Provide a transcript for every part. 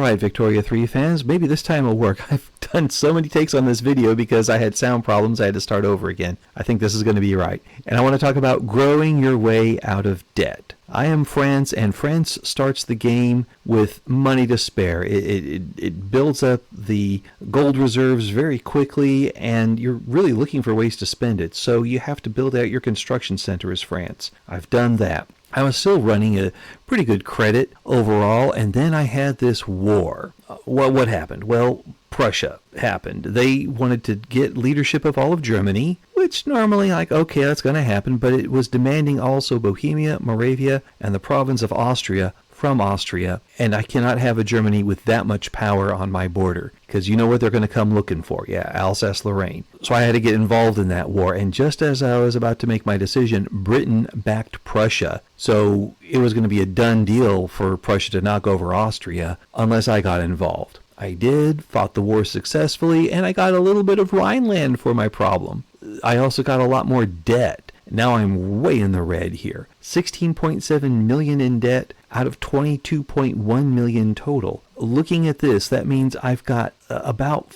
right, Victoria 3 fans, maybe this time will work. I've done so many takes on this video because I had sound problems. I had to start over again. I think this is going to be right. And I want to talk about growing your way out of debt. I am France, and France starts the game with money to spare. It builds up the gold reserves very quickly, and you're really looking for ways to spend it. So you have to build out your construction center as France. I've done that. I was still running a pretty good credit overall, and then I had this war. What happened? Well, Prussia happened. They wanted to get leadership of all of Germany, which normally, okay, that's going to happen, but it was demanding also Bohemia, Moravia, and the province of Austria from Austria, and I cannot have a Germany with that much power on my border, because you know what they're going to come looking for. Yeah, Alsace-Lorraine. So I had to get involved in that war, and just as I was about to make my decision, Britain backed Prussia. So it was going to be a done deal for Prussia to knock over Austria unless I got involved. I did, fought the war successfully, and I got a little bit of Rhineland for my problem. I also got a lot more debt. Now I'm way in the red here. 16.7 million in debt out of 22.1 million total. Looking at this, that means I've got about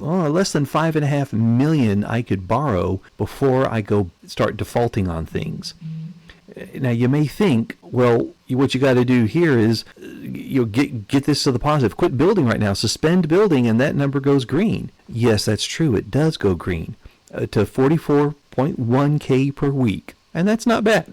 less than 5.5 million I could borrow before I go start defaulting on things. Now you may think, well, what you got to do here is get this to the positive. Quit building right now. Suspend building, and that number goes green. Yes, that's true. It does go green to 44.1K per week, and that's not bad.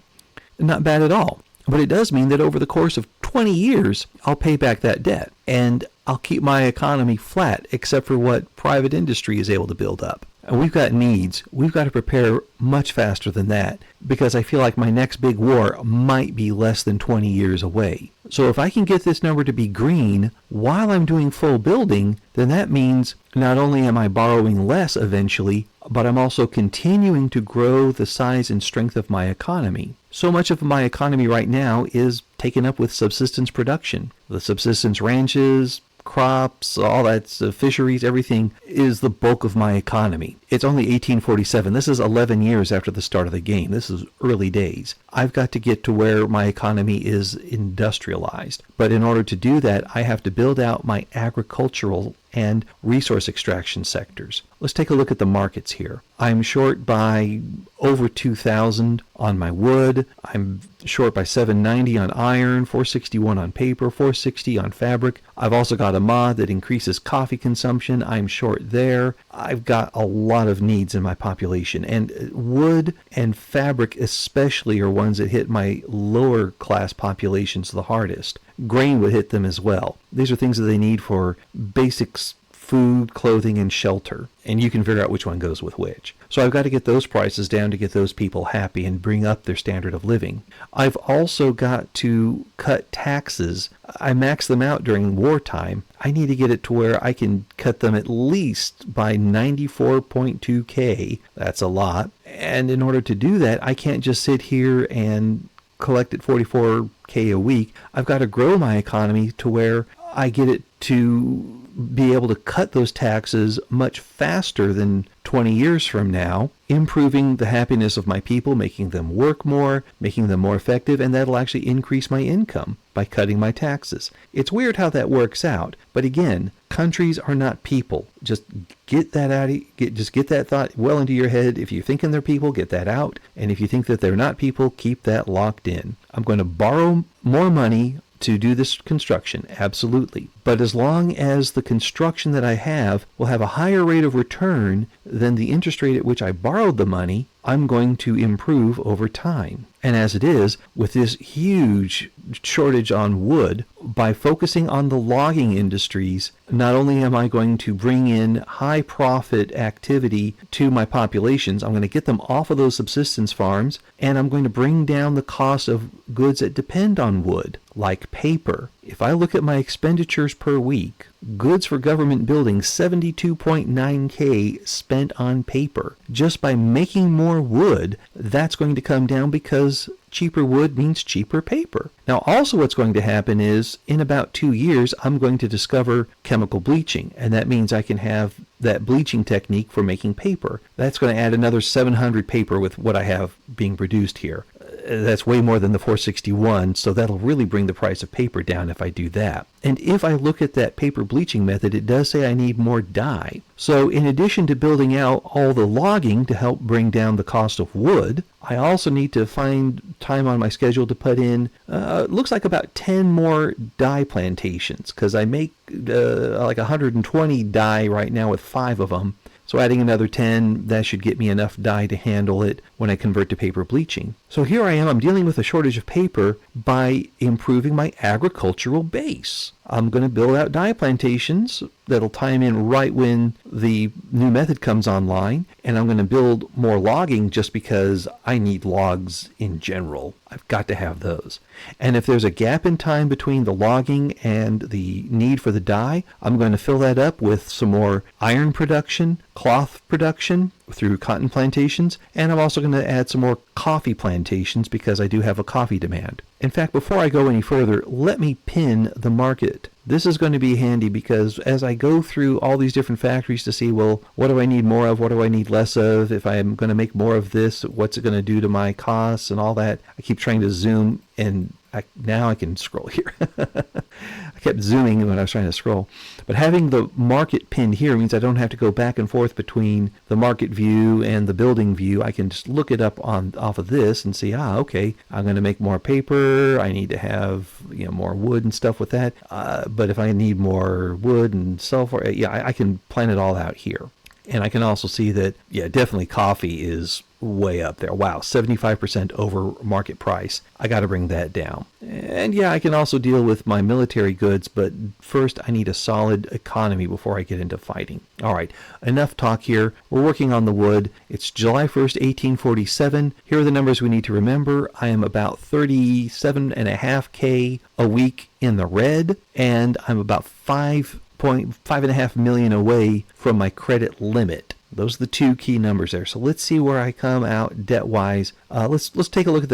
Not bad at all. But it does mean that over the course of 20 years, I'll pay back that debt, and I'll keep my economy flat, except for what private industry is able to build up. And we've got needs. We've got to prepare much faster than that, because I feel like my next big war might be less than 20 years away. So if I can get this number to be green while I'm doing full building, then that means not only am I borrowing less eventually, but I'm also continuing to grow the size and strength of my economy. So much of my economy right now is taken up with subsistence production. The subsistence ranches, crops, all that, fisheries, everything is the bulk of my economy. It's only 1847. This is 11 years after the start of the game. This is early days. I've got to get to where my economy is industrialized. But in order to do that, I have to build out my agricultural and resource extraction sectors. Let's take a look at the markets here. I'm short by over 2,000 on my wood. I'm short by 790 on iron, 461 on paper, 460 on fabric. I've also got a mod that increases coffee consumption. I'm short there. I've got a lot of needs in my population, and wood and fabric especially are ones that hit my lower class populations the hardest. Grain would hit them as well. These are things that they need for basics, food, clothing, and shelter. And you can figure out which one goes with which. So I've got to get those prices down to get those people happy and bring up their standard of living. I've also got to cut taxes. I max them out during wartime. I need to get it to where I can cut them at least by 94.2K. That's a lot. And in order to do that, I can't just sit here and collect at 44K a week. I've got to grow my economy to where I get it to be able to cut those taxes much faster than 20 years from now, improving the happiness of my people, making them work more, making them more effective, and that'll actually increase my income by cutting my taxes. It's weird how that works out, but again, countries are not people. Just get that out. Just get that thought well into your head. If you're thinking they're people, get that out, and if you think that they're not people, keep that locked in. I'm going to borrow more money to do this construction, absolutely. But as long as the construction that I have will have a higher rate of return than the interest rate at which I borrowed the money, I'm going to improve over time. And as it is, with this huge shortage on wood, by focusing on the logging industries, not only am I going to bring in high profit activity to my populations, I'm going to get them off of those subsistence farms, and I'm going to bring down the cost of goods that depend on wood, like paper. If I look at my expenditures per week, goods for government buildings, 72.9K spent on paper. Just by making more wood, that's going to come down because cheaper wood means cheaper paper. Now, also what's going to happen is in about 2 years, I'm going to discover chemical bleaching, and that means I can have that bleaching technique for making paper. That's going to add another 700 paper with what I have being produced here. That's way more than the 461, so that'll really bring the price of paper down if I do that. And if I look at that paper bleaching method, it does say I need more dye. So in addition to building out all the logging to help bring down the cost of wood, I also need to find time on my schedule to put in, looks like about 10 more dye plantations, because I make like 120 dye right now with 5 of them. So adding another 10, that should get me enough dye to handle it when I convert to paper bleaching. So here I am, I'm dealing with a shortage of paper by improving my agricultural base. I'm going to build out dye plantations that'll time in right when the new method comes online, and I'm going to build more logging just because I need logs in general. I've got to have those. And if there's a gap in time between the logging and the need for the dye, I'm going to fill that up with some more iron production, cloth production through cotton plantations, and I'm also going to add some more coffee plantations because I do have a coffee demand. In fact, before I go any further, let me pin the market. This is going to be handy because as I go through all these different factories to see, well, what do I need more of? What do I need less of? If I'm going to make more of this, what's it going to do to my costs and all that? I keep trying to zoom, and now I can scroll here. I kept zooming when I was trying to scroll. But having the market pinned here means I don't have to go back and forth between the market view and the building view. I can just look it up off of this and see, okay, I'm going to make more paper. I need to have more wood and stuff with that. But if I need more wood and sulfur, I can plan it all out here. And I can also see that, definitely coffee is way up there. Wow, 75% over market price. I got to bring that down. And I can also deal with my military goods, but first I need a solid economy before I get into fighting. All right, enough talk here. We're working on the wood. It's July 1st, 1847. Here are the numbers we need to remember. I am about 37.5K a week in the red, and I'm about 5.5 million away from my credit limit. Those are the two key numbers there. So let's see where I come out debt-wise. Let's take a look at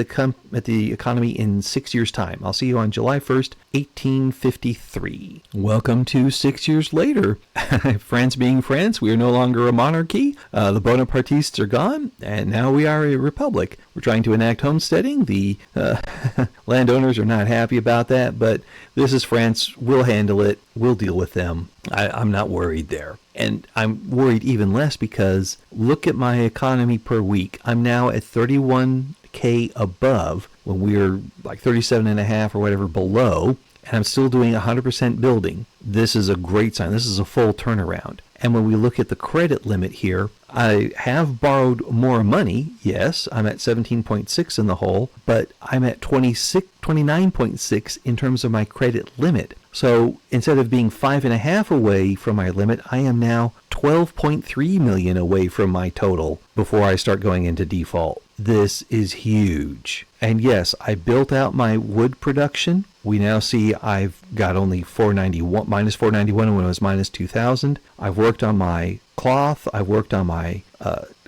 the economy in 6 years' time. I'll see you on July 1st, 1853. Welcome to 6 years later. France being France, we are no longer a monarchy. The Bonapartists are gone, and now we are a republic. We're trying to enact homesteading. The landowners are not happy about that, but this is France. We'll handle it. We'll deal with them. I'm not worried there. And I'm worried even less because look at my economy per week. I'm now at 31K above when we were like 37.5 or whatever below, and I'm still doing 100% building. This is a great sign. This is a full turnaround. And when we look at the credit limit here, I have borrowed more money. Yes, I'm at 17.6 in the hole, but I'm at 29.6 in terms of my credit limit. So instead of being 5.5 away from my limit, I am now 12.3 million away from my total before I start going into default. This is huge. And yes, I built out my wood production. We now see I've got only minus 491 when it was minus 2,000. I've worked on my cloth. I've worked on my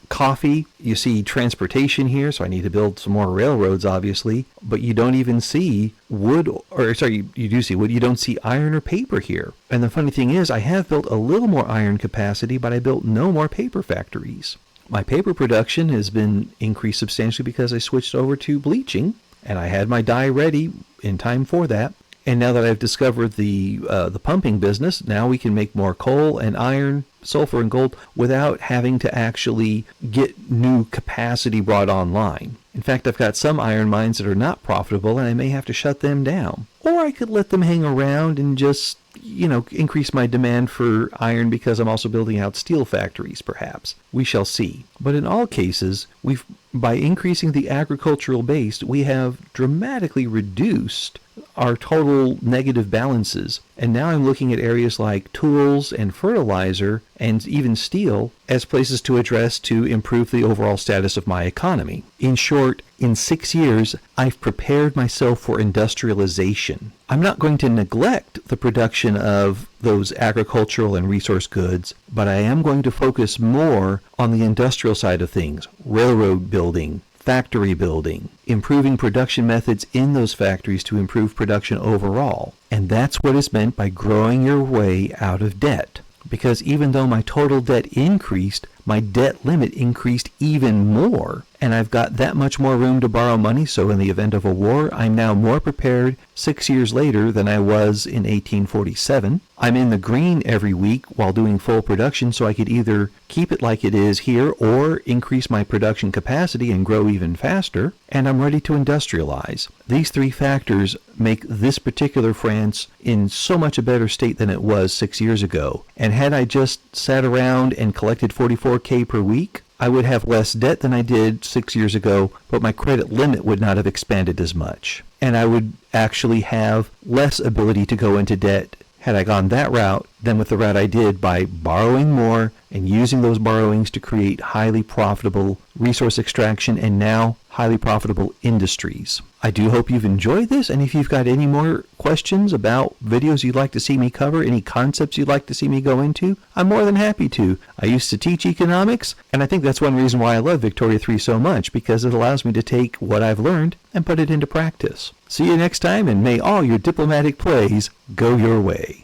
coffee. You see transportation here, so I need to build some more railroads, obviously. But you don't even see wood, you do see wood. You don't see iron or paper here. And the funny thing is, I have built a little more iron capacity, but I built no more paper factories. My paper production has been increased substantially because I switched over to bleaching, and I had my dye ready in time for that. And now that I've discovered the pumping business, now we can make more coal and iron, sulfur and gold without having to actually get new capacity brought online. In fact, I've got some iron mines that are not profitable, and I may have to shut them down. Or I could let them hang around and just, increase my demand for iron because I'm also building out steel factories, perhaps. We shall see. But in all cases, by increasing the agricultural base, we have dramatically reduced our total negative balances. And now I'm looking at areas like tools and fertilizer and even steel as places to address to improve the overall status of my economy. In short, in 6 years, I've prepared myself for industrialization. I'm not going to neglect the production of those agricultural and resource goods, but I am going to focus more on the industrial side of things, railroad building, factory building, improving production methods in those factories to improve production overall. And that's what is meant by growing your way out of debt. Because even though my total debt increased, my debt limit increased even more. and I've got that much more room to borrow money, so in the event of a war, I'm now more prepared 6 years later than I was in 1847. I'm in the green every week while doing full production, so I could either keep it like it is here or increase my production capacity and grow even faster, and I'm ready to industrialize. These three factors make this particular France in so much a better state than it was 6 years ago. And had I just sat around and collected 44K per week, I would have less debt than I did 6 years ago, but my credit limit would not have expanded as much. And I would actually have less ability to go into debt had I gone that route than with the route I did by borrowing more and using those borrowings to create highly profitable resource extraction and now highly profitable industries. I do hope you've enjoyed this, and if you've got any more questions about videos you'd like to see me cover, any concepts you'd like to see me go into, I'm more than happy to. I used to teach economics, and I think that's one reason why I love Victoria 3 so much, because it allows me to take what I've learned and put it into practice. See you next time, and may all your diplomatic plays go your way.